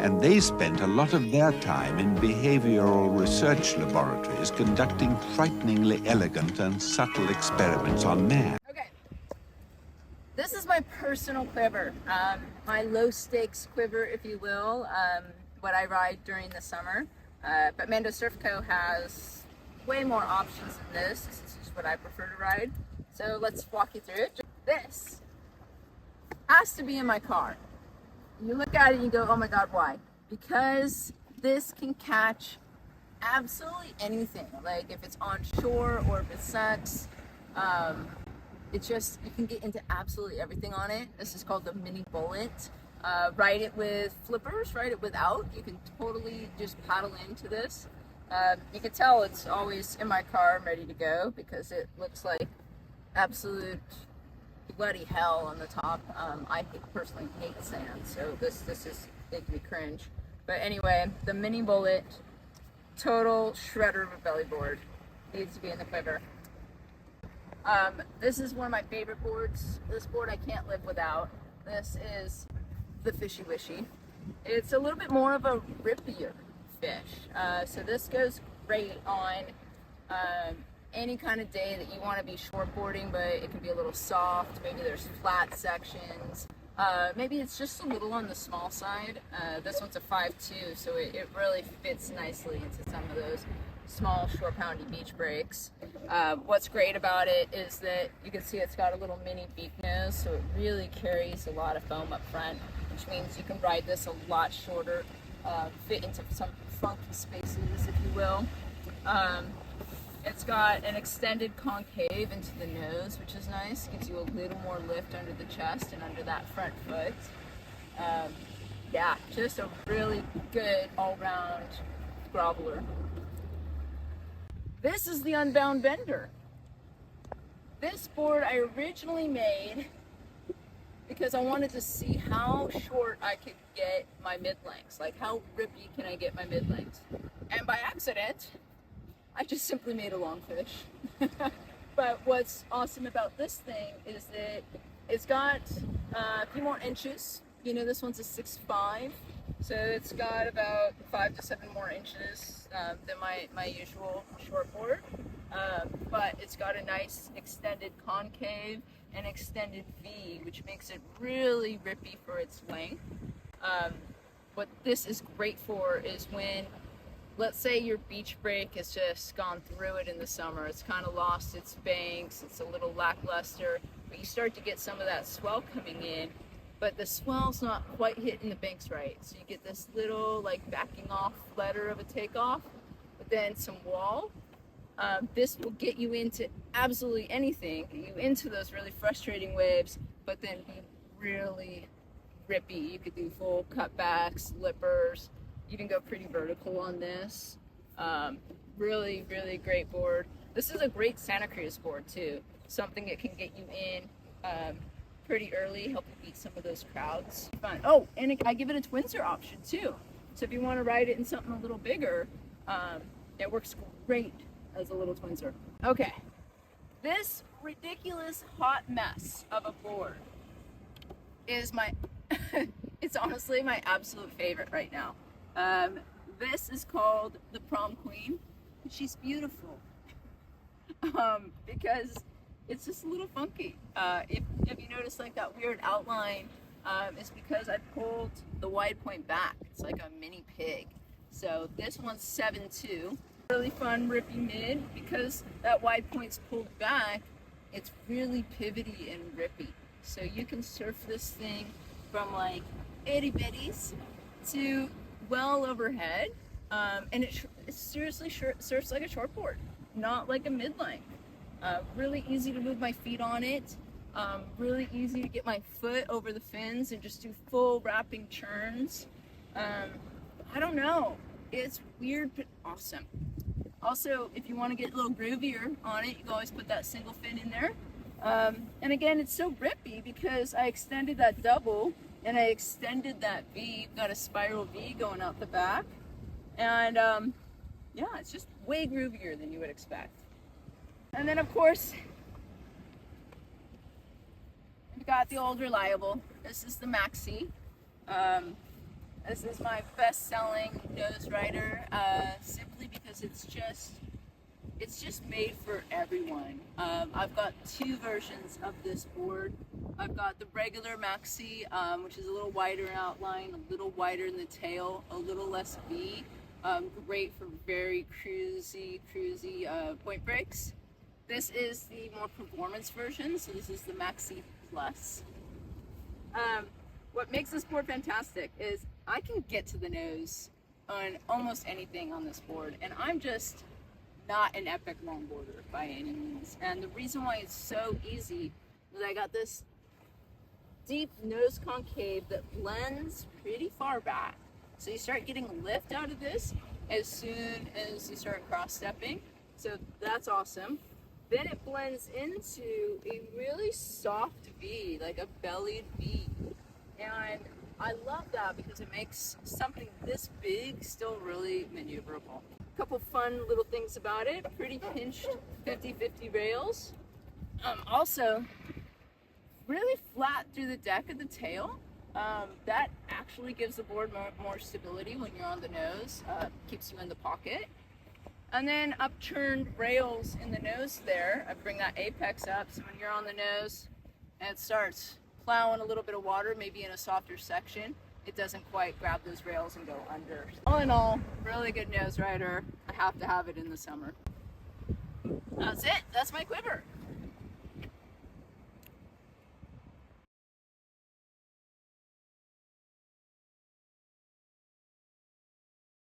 and they spent a lot of their time in behavioral research laboratories conducting frighteningly elegant and subtle experiments on man. Okay, this is my personal quiver, my low-stakes quiver, if you will, what I ride during the summer. But Mando Surf Co. has way more options than this. This is just what I prefer to ride. So let's walk you through it. This has to be in my car. You look at it and you go, oh my God, why? Because this can catch absolutely anything. Like if it's on shore or if it sucks, it's just, you can get into absolutely everything on it. This is called the Mini Bullet. Ride it with flippers, ride it without. You can totally just paddle into this. You can tell it's always in my car and ready to go because it looks like absolute bloody hell on the top. I personally hate sand, so this is making me cringe. But anyway, the Mini Bullet, total shredder of a belly board, needs to be in the quiver. This is one of my favorite boards. This board I can't live without. This is the Fishy Wishy. It's a little bit more of a rippier fish. So this goes great on any kind of day that you want to be shortboarding, but it can be a little soft. Maybe there's flat sections. Maybe it's just a little on the small side. This one's a 5.2, so it really fits nicely into some of those small, short poundy beach breaks. What's great about it is that you can see it's got a little mini beak nose, so it really carries a lot of foam up front, which means you can ride this a lot shorter, fit into some funky spaces, if you will. It's got an extended concave into the nose, which is nice. Gives you a little more lift under the chest and under that front foot. Yeah, just a really good all-round groveler. This is the Unbound Bender. This board I originally made because I wanted to see how short I could get my mid-lengths. Like how rippy can I get my mid-lengths? And by accident, I just simply made a long fish. But what's awesome about this thing is that it's got a few more inches. You know, this one's a 6.5, so it's got about 5 to 7 more inches than my usual shortboard. But it's got a nice extended concave and extended V, which makes it really rippy for its length. What this is great for is when, let's say your beach break has just gone through it in the summer. It's kind of lost its banks. It's a little lackluster, but you start to get some of that swell coming in, but the swell's not quite hitting the banks right. So you get this little like backing off letter of a takeoff, but then some wall. This will get you into absolutely anything, get you into those really frustrating waves, but then be really rippy. You could do full cutbacks, lippers. You can go pretty vertical on this. Really, really great board. This is a great Santa Cruz board too. Something that can get you in pretty early, help you beat some of those crowds. Fun. Oh, and I give it a twinser option too. So if you want to ride it in something a little bigger, it works great as a little twinser. Okay, this ridiculous hot mess of a board is my, it's honestly my absolute favorite right now. This is called the Prom Queen. She's beautiful because it's just a little funky. If you notice like that weird outline, it's because I pulled the wide point back. It's like a mini pig. So this one's 7.2. Really fun rippy mid. Because that wide point's pulled back, it's really pivoty and rippy. So you can surf this thing from like itty bitties to well overhead, and it seriously surfs like a shortboard, not like a mid-length. Really easy to move my feet on it, really easy to get my foot over the fins and just do full wrapping churns. I don't know, it's weird but awesome. Also, if you want to get a little groovier on it, you can always put that single fin in there. And again, it's so rippy because I extended that double and I extended that V. Got a spiral V going out the back. And yeah, it's just way groovier than you would expect. And then of course, we've got the old reliable. This is the Maxi. This is my best-selling nose rider, simply because it's just made for everyone. I've got two versions of this board. I've got the regular maxi, which is a little wider in outline, a little wider in the tail, a little less V. Great for very cruisy point breaks. This is the more performance version, so this is the Maxi Plus. What makes this board fantastic is I can get to the nose on almost anything on this board, and I'm just not an epic longboarder by any means. And the reason why it's so easy is I got this deep nose concave that blends pretty far back. So you start getting lift out of this as soon as you start cross-stepping. So that's awesome. Then it blends into a really soft V, like a bellied V. And I love that because it makes something this big still really maneuverable. A couple fun little things about it. Pretty pinched 50-50 rails. Also, really flat through the deck of the tail. That actually gives the board more stability when you're on the nose. Keeps you in the pocket. And then upturned rails in the nose there. I bring that apex up, so when you're on the nose and it starts plowing a little bit of water, maybe in a softer section, it doesn't quite grab those rails and go under. All in all, really good nose rider. I have to have it in the summer. That's it. That's my Quiver.